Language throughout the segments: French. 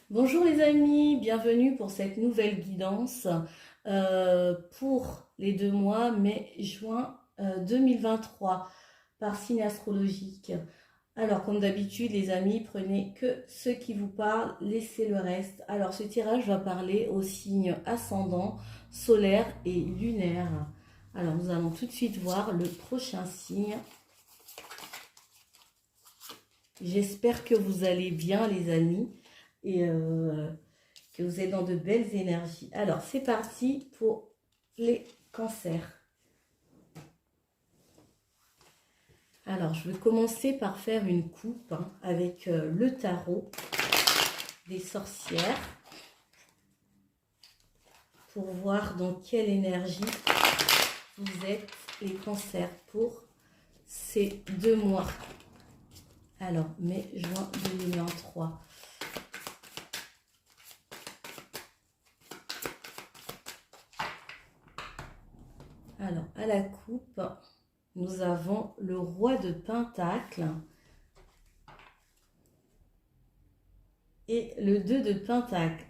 Bonjour les amis, bienvenue pour cette nouvelle guidance pour les 2 mois mai-juin 2023 par signe astrologique. Alors comme d'habitude les amis, prenez que ce qui vous parle, laissez le reste. Alors ce tirage va parler aux signes ascendant, solaire et lunaire. Alors nous allons tout de suite voir le prochain signe. J'espère que vous allez bien les amis et que vous êtes dans de belles énergies. Alors, c'est parti pour les cancers. Alors, je vais commencer par faire une coupe avec le tarot des sorcières pour voir dans quelle énergie vous êtes les cancers pour ces 2 mois. Alors, mai-juin 2023. Alors, à la coupe, nous avons le roi de Pentacle et le 2 de Pentacle.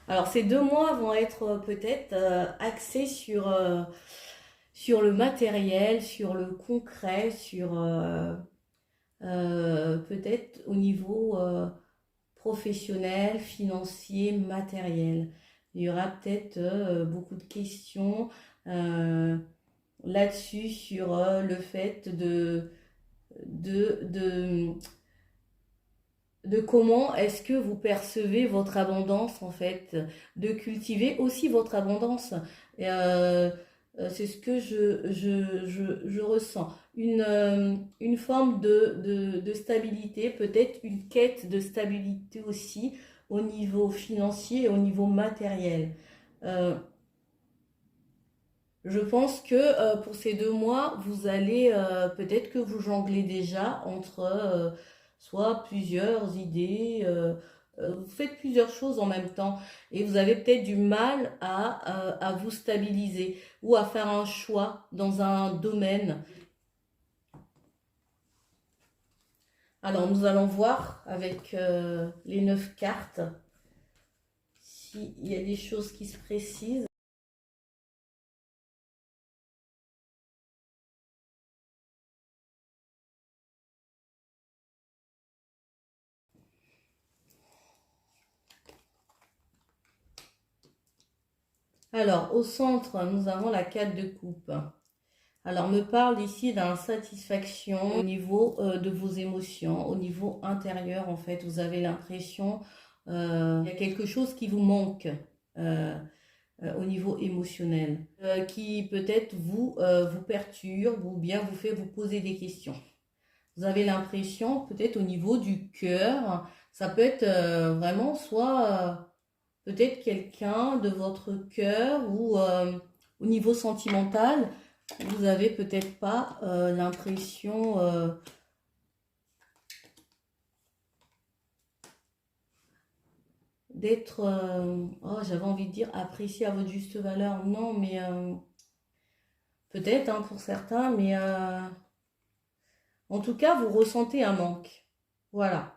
Alors ces 2 mois vont être peut-être axés sur le matériel, sur le concret, sur peut-être au niveau professionnel, financier, matériel. Il y aura peut-être beaucoup de questions là-dessus sur le fait de, de, de comment est-ce que vous percevez votre abondance en fait, de cultiver aussi votre abondance. Et, c'est ce que je ressens. Une forme de stabilité, peut-être une quête de stabilité aussi au niveau financier et au niveau matériel. Euh, je pense que pour ces 2 mois, vous allez, peut-être que vous jonglez déjà entre soit plusieurs idées, vous faites plusieurs choses en même temps et vous avez peut-être du mal à vous stabiliser ou à faire un choix dans un domaine. Alors nous allons voir avec les 9 cartes s'il y a des choses qui se précisent. Alors au centre, nous avons la 4 de coupe. Alors, me parle ici d'insatisfaction au niveau de vos émotions, au niveau intérieur, en fait. Vous avez l'impression qu'il y a quelque chose qui vous manque euh, au niveau émotionnel, qui peut-être vous perturbe ou bien vous fait vous poser des questions. Vous avez l'impression, peut-être au niveau du cœur, ça peut être vraiment soit peut-être quelqu'un de votre cœur ou au niveau sentimental, vous avez peut-être pas l'impression d'être, oh, j'avais envie de dire apprécié à votre juste valeur. Non, mais peut-être pour certains, mais en tout cas, vous ressentez un manque. Voilà,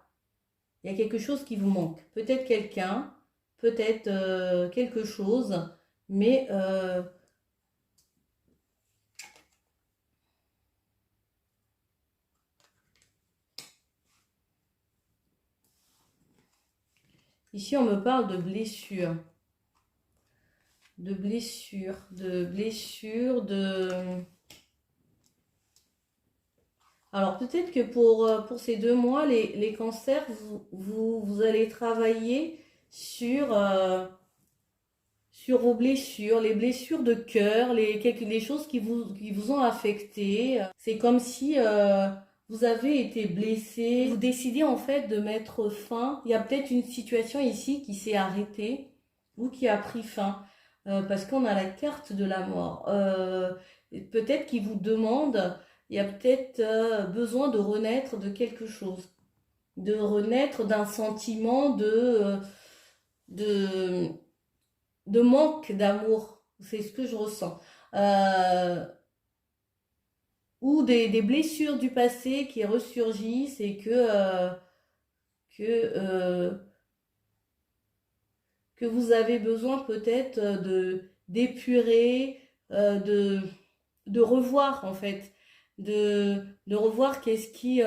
il y a quelque chose qui vous manque. Peut-être quelqu'un, peut-être quelque chose, mais ici on me parle de blessures. De blessures, de blessures, de... Alors peut-être que pour ces 2 mois, les cancers, vous allez travailler sur vos blessures, les blessures de cœur, les choses qui vous ont affecté. C'est comme si vous avez été blessé. Vous décidez en fait de mettre fin. Il y a peut-être une situation ici qui s'est arrêtée ou qui a pris fin. Parce qu'on a la carte de la mort. Peut-être qu'il vous demande, il y a peut-être besoin de renaître de quelque chose. De renaître d'un sentiment de, de manque d'amour. C'est ce que je ressens. Euh, ou des blessures du passé qui ressurgissent et que que vous avez besoin peut-être d'épurer, de revoir en fait, de revoir qu'est-ce qui...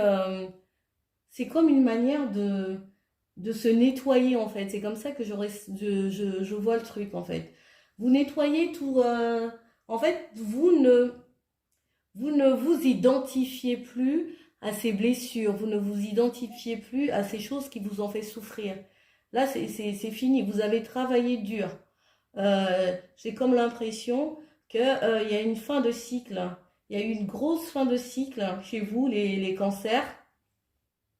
c'est comme une manière de se nettoyer en fait. C'est comme ça que je vois le truc en fait. Vous nettoyez tout... en fait, vous ne vous identifiez plus à ces blessures, vous ne vous identifiez plus à ces choses qui vous ont fait souffrir. Là, c'est fini, vous avez travaillé dur. J'ai comme l'impression qu'il y a une fin de cycle. Il y a eu une grosse fin de cycle chez vous, les cancers,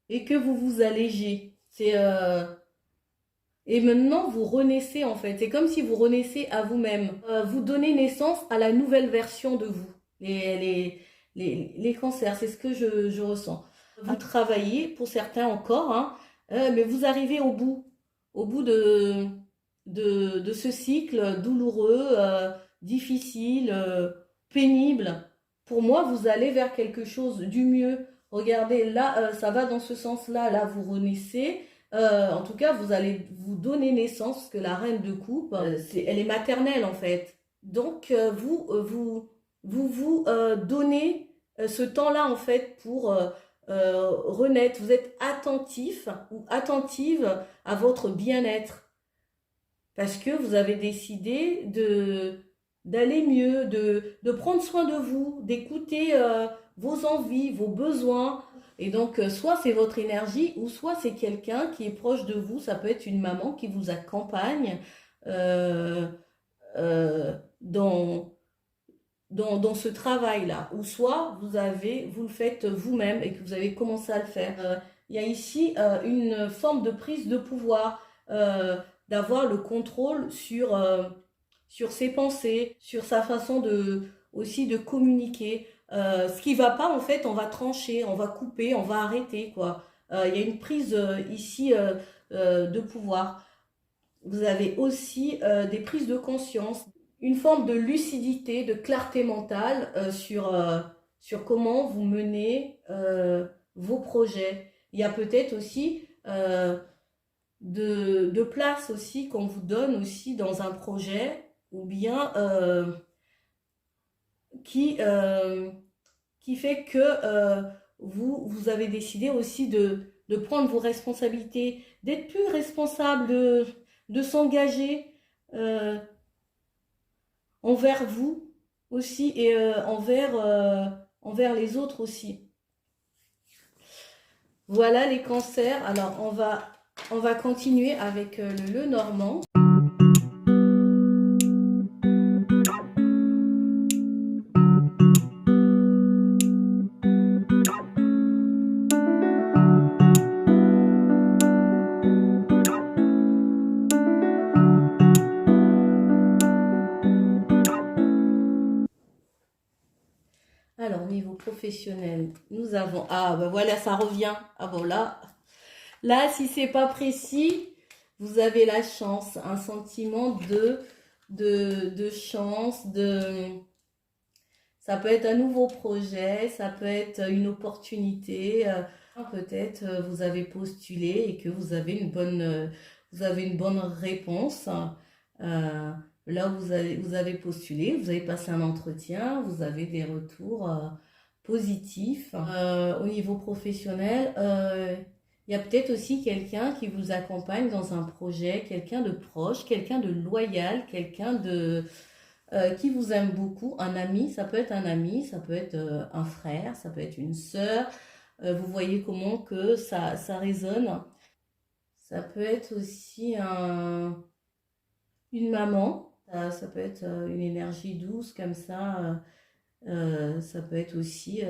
et que vous vous allégez. Et maintenant, vous renaissez en fait. C'est comme si vous renaissez à vous-même. Vous donnez naissance à la nouvelle version de vous. Les cancers, c'est ce que je ressens. Vous travaillez, pour certains encore, hein, mais vous arrivez au bout de ce cycle douloureux, difficile, pénible. Pour moi, vous allez vers quelque chose du mieux. Regardez, là, ça va dans ce sens-là. Là, vous renaissez. En tout cas, vous allez vous donner naissance, parce que la reine de coupe, elle est maternelle en fait. Donc, vous donnez ce temps-là en fait pour renaître. Vous êtes attentif ou attentive à votre bien-être parce que vous avez décidé d'aller mieux, de prendre soin de vous, d'écouter vos envies, vos besoins. Et donc, soit c'est votre énergie, ou soit c'est quelqu'un qui est proche de vous. Ça peut être une maman qui vous accompagne euh, euh, dans ce travail-là. Ou soit vous le faites vous-même et que vous avez commencé à le faire. Il y a ici une forme de prise de pouvoir, d'avoir le contrôle sur ses pensées, sur sa façon aussi de communiquer. Ce qui va pas, en fait, on va trancher, on va couper, on va arrêter, quoi. Il y a une prise ici de pouvoir. Vous avez aussi des prises de conscience, une forme de lucidité, de clarté mentale sur comment vous menez vos projets. Il y a peut-être aussi de place aussi qu'on vous donne aussi dans un projet ou bien qui, euh, qui fait que vous avez décidé aussi de prendre vos responsabilités, d'être plus responsable, de s'engager envers vous aussi et envers les autres aussi. Voilà les cancers. Alors on va continuer avec le Normand. Alors, niveau professionnel, nous avons... Ah, ben voilà, ça revient. Ah bon, là, si c'est pas précis, vous avez la chance, un sentiment de chance, ça peut être un nouveau projet, ça peut être une opportunité. Peut-être vous avez postulé et que vous avez une bonne réponse. Là où vous avez postulé, vous avez passé un entretien, vous avez des retours positifs. Au niveau professionnel, il y a peut-être aussi quelqu'un qui vous accompagne dans un projet, quelqu'un de proche, quelqu'un de loyal, quelqu'un qui vous aime beaucoup, un ami, ça peut être un ami, ça peut être un frère, ça peut être une sœur. Vous voyez comment que ça résonne. Ça peut être aussi une maman, ça peut être une énergie douce comme ça. Ça peut être aussi,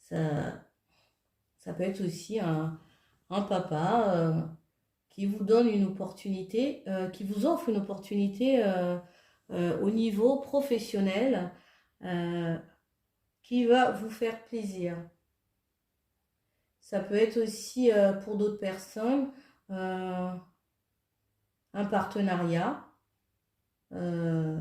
ça, ça peut être aussi un papa qui vous donne une opportunité, qui vous offre une opportunité au niveau professionnel euh, qui va vous faire plaisir. Ça peut être aussi pour d'autres personnes un partenariat. euh,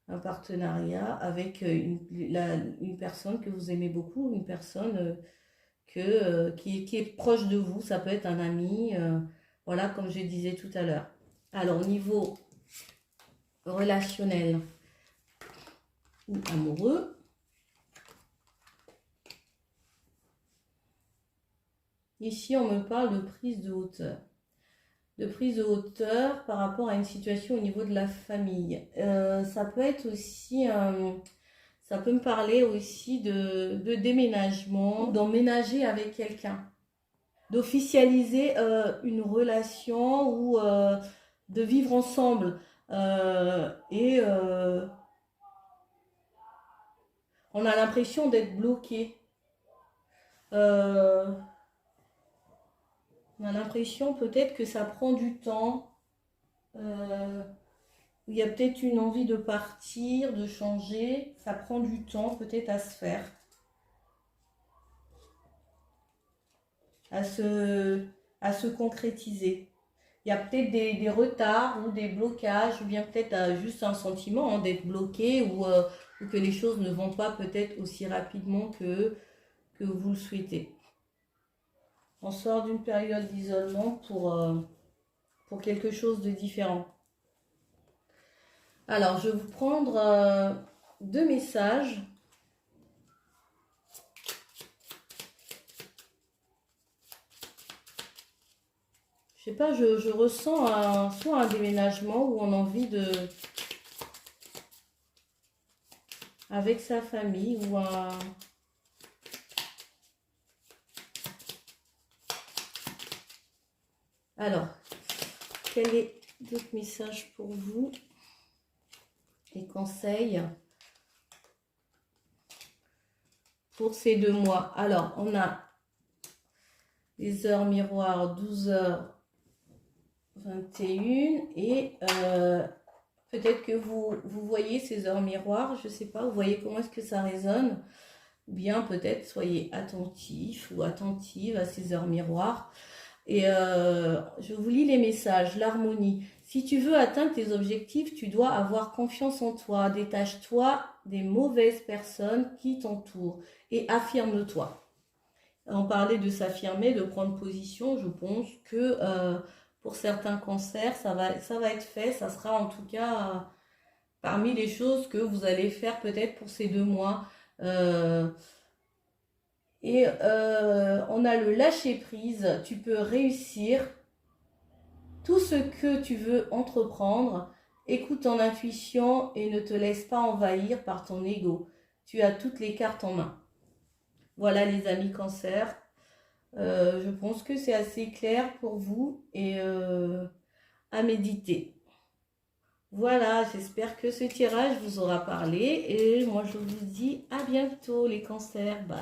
un partenariat avec une personne que vous aimez beaucoup, une personne qui est proche de vous. Ça peut être un ami, voilà, comme je disais tout à l'heure. Alors, au niveau relationnel ou amoureux, ici, on me parle de prise de hauteur. De prise de hauteur par rapport à une situation au niveau de la famille. Ça peut être aussi, ça peut me parler aussi de déménagement, d'emménager avec quelqu'un, d'officialiser une relation ou de vivre ensemble. On a l'impression d'être bloqué. On a l'impression peut-être que ça prend du temps. Il y a peut-être une envie de partir, de changer. Ça prend du temps peut-être à se faire. À se concrétiser. Il y a peut-être des retards ou des blocages, ou bien peut-être juste un sentiment d'être bloqué ou que les choses ne vont pas peut-être aussi rapidement que vous le souhaitez. On sort d'une période d'isolement pour quelque chose de différent. Alors, je vais vous prendre 2 messages. Je sais pas, je ressens soit un déménagement ou on a envie de... avec sa famille ou un... Alors, quel est d'autres messages pour vous? Les conseils pour ces 2 mois. Alors, on a les heures miroirs 12h21 et peut-être que vous voyez ces heures miroirs, je ne sais pas, vous voyez comment est-ce que ça résonne. Ou bien peut-être soyez attentif ou attentive à ces heures miroirs. Et je vous lis les messages, l'harmonie. Si tu veux atteindre tes objectifs, tu dois avoir confiance en toi. Détache-toi des mauvaises personnes qui t'entourent et affirme-toi. On parlait de s'affirmer, de prendre position. Je pense que pour certains cancers, ça va être fait. Ça sera en tout cas parmi les choses que vous allez faire peut-être pour ces 2 mois. On a le lâcher prise. Tu peux réussir tout ce que tu veux entreprendre. Écoute ton intuition et ne te laisse pas envahir par ton ego. Tu as toutes les cartes en main. Voilà les amis cancer. Je pense que c'est assez clair pour vous et à méditer. Voilà, j'espère que ce tirage vous aura parlé et moi je vous dis à bientôt les cancers. Bye.